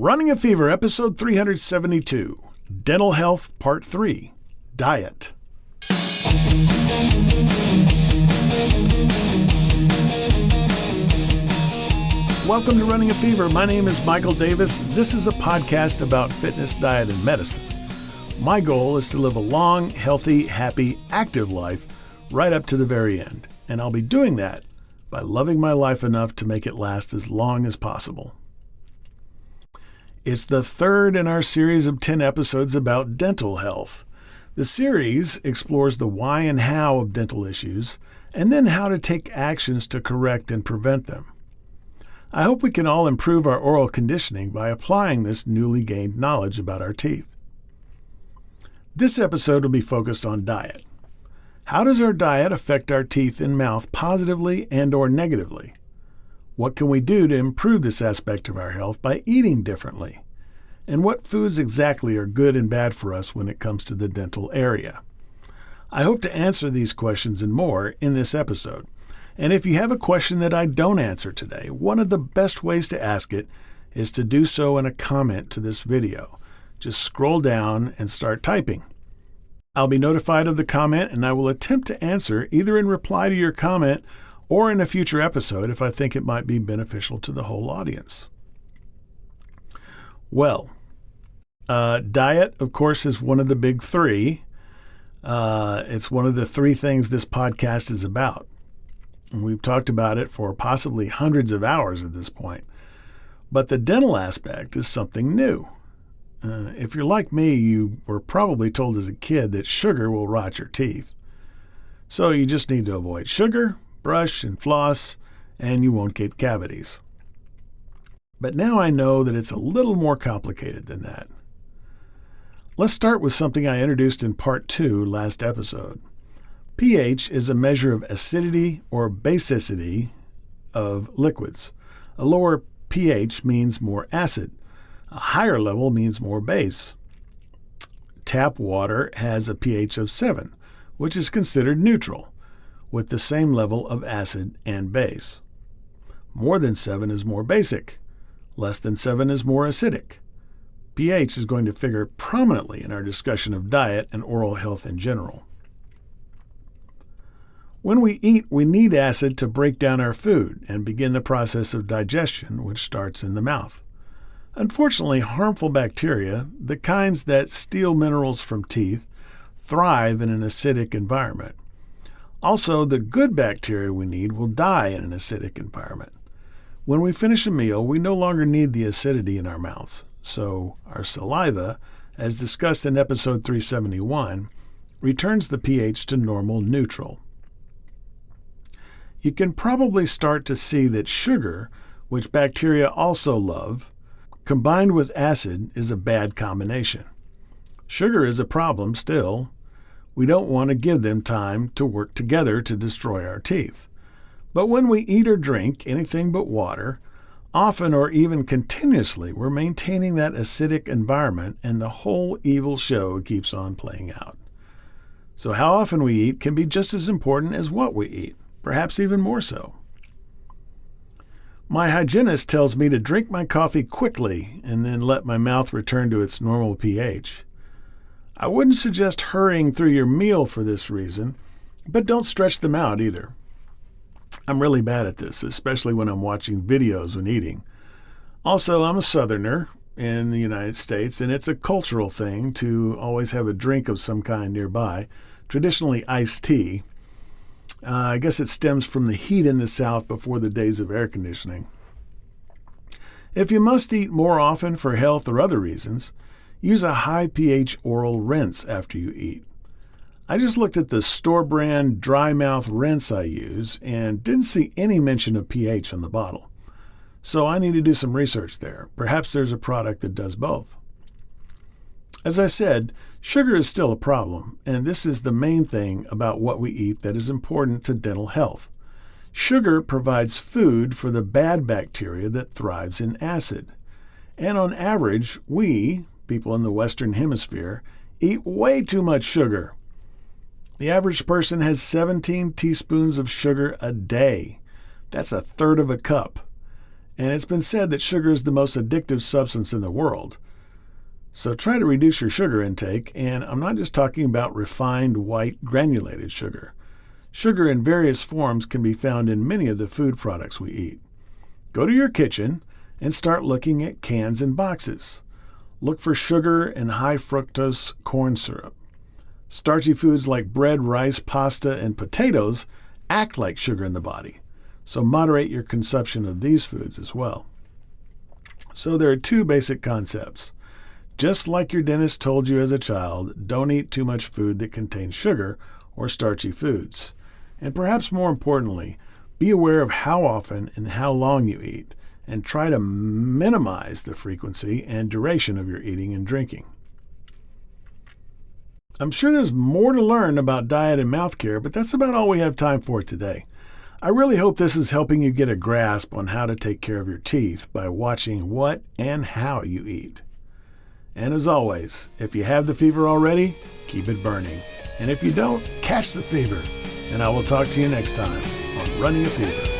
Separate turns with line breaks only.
Running a Fever, episode 372, Dental Health, Part 3, Diet. Welcome to Running a Fever. My name is Michael Davis. This is a podcast about fitness, diet, and medicine. My goal is to live a long, healthy, happy, active life right up to the very end. And I'll be doing that by loving my life enough to make it last as long as possible. It's the third in our series of 10 episodes about dental health. The series explores the why and how of dental issues, and then how to take actions to correct and prevent them. I hope we can all improve our oral conditioning by applying this newly gained knowledge about our teeth. This episode will be focused on diet. How does our diet affect our teeth and mouth positively and/or negatively? What can we do to improve this aspect of our health by eating differently? And what foods exactly are good and bad for us when it comes to the dental area? I hope to answer these questions and more in this episode. And if you have a question that I don't answer today, one of the best ways to ask it is to do so in a comment to this video. Just scroll down and start typing. I'll be notified of the comment and I will attempt to answer either in reply to your comment or in a future episode if I think it might be beneficial to the whole audience. Well, diet, of course, is one of the big three. It's one of the three things this podcast is about. And we've talked about it for possibly hundreds of hours at this point. But the dental aspect is something new. If you're like me, you were probably told as a kid that sugar will rot your teeth. So you just need to avoid sugar, brush and floss, and you won't get cavities. But now I know that it's a little more complicated than that. Let's start with something I introduced in part 2 last episode. pH is a measure of acidity or basicity of liquids. A lower pH means more acid. A higher level means more base. Tap water has a pH of 7, which is considered neutral, with the same level of acid and base. More than 7 is more basic. Less than 7 is more acidic. pH is going to figure prominently in our discussion of diet and oral health in general. When we eat, we need acid to break down our food and begin the process of digestion, which starts in the mouth. Unfortunately, harmful bacteria, the kinds that steal minerals from teeth, thrive in an acidic environment. Also, the good bacteria we need will die in an acidic environment. When we finish a meal, we no longer need the acidity in our mouths, so our saliva, as discussed in episode 371, returns the pH to normal neutral. You can probably start to see that sugar, which bacteria also love, combined with acid is a bad combination. Sugar is a problem still. We don't want to give them time to work together to destroy our teeth. But when we eat or drink anything but water, often or even continuously, we're maintaining that acidic environment and the whole evil show keeps on playing out. So how often we eat can be just as important as what we eat, perhaps even more so. My hygienist tells me to drink my coffee quickly and then let my mouth return to its normal pH. I wouldn't suggest hurrying through your meal for this reason, but don't stretch them out either. I'm really bad at this, especially when I'm watching videos when eating. Also, I'm a Southerner in the United States, and it's a cultural thing to always have a drink of some kind nearby, traditionally iced tea. I guess it stems from the heat in the South before the days of air conditioning. If you must eat more often for health or other reasons, use a high pH oral rinse after you eat. I just looked at the store brand dry mouth rinse I use and didn't see any mention of pH on the bottle. So I need to do some research there. Perhaps there's a product that does both. As I said, sugar is still a problem, and this is the main thing about what we eat that is important to dental health. Sugar provides food for the bad bacteria that thrives in acid. And on average, we, people in the Western Hemisphere, eat way too much sugar. The average person has 17 teaspoons of sugar a day. That's a third of a cup. and it's been said that sugar is the most addictive substance in the world. So try to reduce your sugar intake, and I'm not just talking about refined white granulated sugar. Sugar in various forms can be found in many of the food products we eat. Go to your kitchen and start looking at cans and boxes. Look for sugar and high fructose corn syrup. Starchy foods like bread, rice, pasta, and potatoes act like sugar in the body, so moderate your consumption of these foods as well. So there are two basic concepts. Just like your dentist told you as a child, don't eat too much food that contains sugar or starchy foods. And perhaps more importantly, be aware of how often and how long you eat, and try to minimize the frequency and duration of your eating and drinking. I'm sure there's more to learn about diet and mouth care, but that's about all we have time for today. I really hope this is helping you get a grasp on how to take care of your teeth by watching what and how you eat. And as always, if you have the fever already, keep it burning. And if you don't, catch the fever. And I will talk to you next time on Running a Fever.